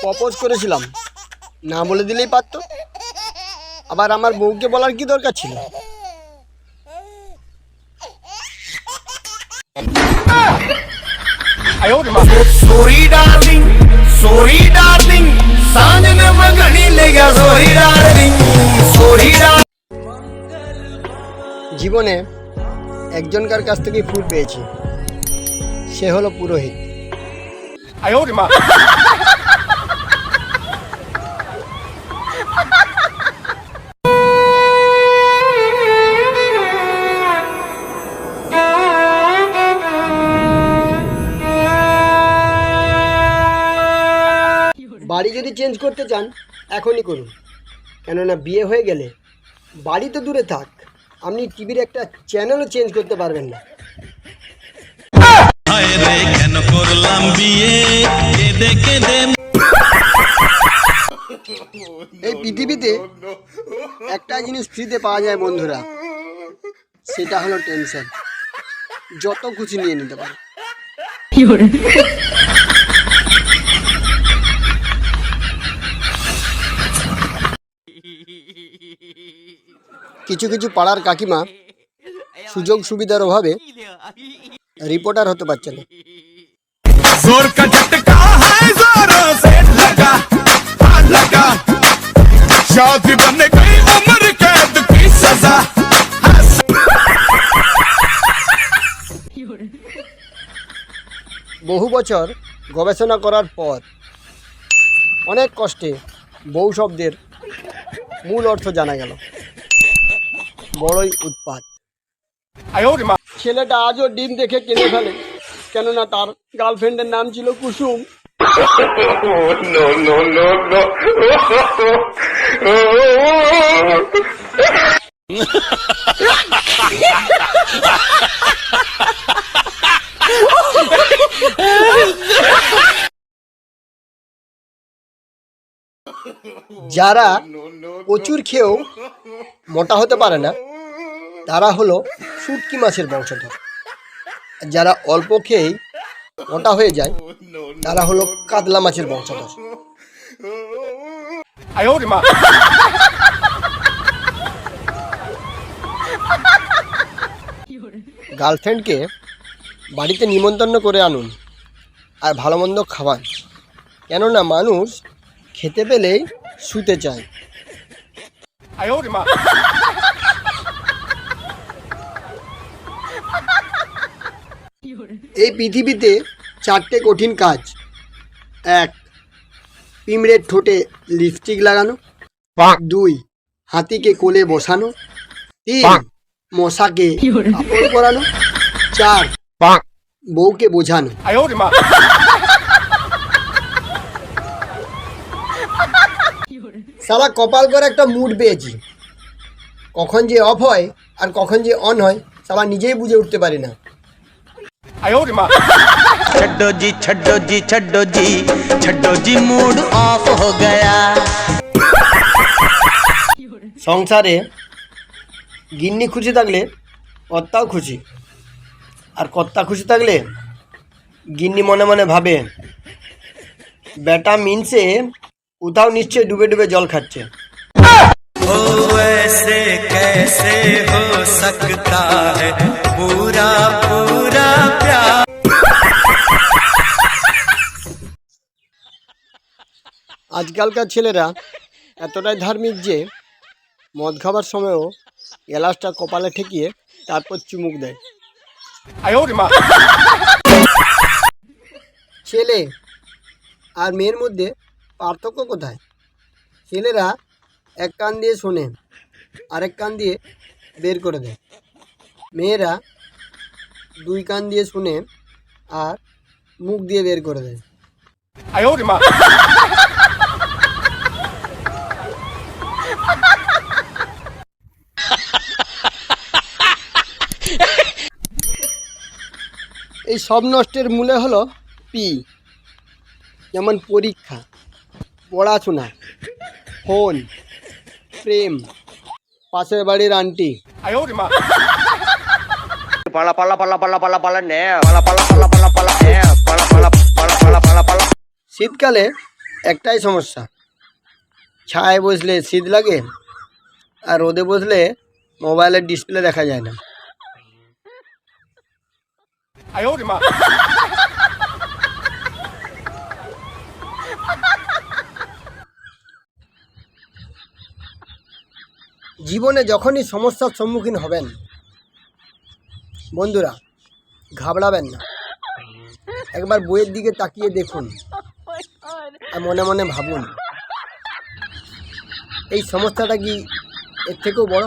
Propose করেছিলাম, না বলে দিলেই পারতো। আবার আমার বউকে বলার কি দরকার ছিল? Sorry darling, sorry darling, सांझ में मगनी ले गया sorry darling, sorry darling। জীবনে একজনকার কাছ থেকে ফুল পেয়েছি, সে হলো পুরোহিত। বাড়ি যদি চেঞ্জ করতে চান এখনই করুন, কেননা বিয়ে হয়ে গেলে বাড়ি তো দূরে থাক, আপনি টিভির একটা চ্যানেলও চেঞ্জ করতে পারবেন না। এই পৃথিবীতে একটা জিনিস ফ্রিতে পাওয়া যায় বন্ধুরা, সেটা হলো টেনশন। যত খুশি নিয়ে নিতে পারে। কিছু কিছু পাড়ার কাকিমা সুযোগ সুবিধার অভাবে রিপোর্টার হতে পারছে না। जोर का झटका है जोरों से लगा लगा, शादी बन गई उम्र कैद की सजा। বহু বছর গবেষণা করার পর অনেক কষ্টে বউ শব্দের মূল অর্থ জানা গেল, বড়ই উৎপাত। ছেলেটা আজও ডিম দেখে কিনে ফেলে, কেননা তার গার্লফ্রেন্ডের নাম ছিল কুসুম। No no no no। যারা প্রচুর খেয়েও মোটা হতে পারে না তারা হলো শুটকি মাছের বংশধর। যারা অল্প খেয়েই মোটা হয়ে যায় তারা হলো কাতলা মাছের বংশধর। গার্লফ্রেন্ডকে বাড়িতে নিমন্ত্রণ করে আনুন আর ভালো মন্দ খাওয়ান, কেননা মানুষ খেতে পেলেই শুতে চায়। এই পৃথিবীতে 4টে কঠিন কাজ: 1 পিঁমড়ের ঠোঁটে লিপস্টিক লাগানো, 2 হাতিকে কোলে বসানো, 3 মশাকে কাপড় পরানো, 4 বউকে বোঝানো। সারা কপাল করে একটা মুড পেয়েছি, কখন যে অফ হয় আর কখন যে অন হয় সারা নিজেই বুঝে উঠতে পারি না। छड्डो जी छड्डो जी छड्डो जी छड्डो जी मूड ऑफ हो गया। সংসারে গিন্নি খুশি থাকলে কর্তাও খুশি, আর কর্তা খুশি থাকলে গিন্নি মনে মনে ভাবে বেটা মিনসে কোথাও নিশ্চয়ই ডুবে ডুবে জল খাচ্ছে। ओ ऐसे कैसे हो सकता है पूरा पूरा प्यार। আজকালকার ছেলেরা এতটাই ধার্মিক যে মদ খাবার সময়ও গ্লাসটা কপালে ঠেকিয়ে তারপর চুমুক দেয়। ছেলে আর মেয়ের মধ্যে পার্থক্য কোথায়? ছেলেরা এক কান দিয়ে শোনে, আরেক কান দিয়ে বের করে দেয়। মেয়েরা 2 কান দিয়ে শুনে আর মুখ দিয়ে বের করে দেয়। এই সব নষ্টের মূলে হলো পি, যেমন পরীক্ষা, পড়াশোনা, ফোন, প্রেম, পাশের বাড়ির aunty. Pala pala pala pala pala pala ne pala pala pala pala pala ne pala pala pala pala pala pala। শীতকালে একটাই সমস্যা, ছায়ায় বসলে শীত লাগে আর রোদে বসলে মোবাইলের ডিসপ্লে দেখা যায় না। জীবনে যখনই সমস্যার সম্মুখীন হবেন বন্ধুরা, ঘাবড়াবেন না, একবার বইয়ের দিকে তাকিয়ে দেখুন আর মনে মনে ভাবুন, এই সমস্যাটা কি এর থেকেও বড়?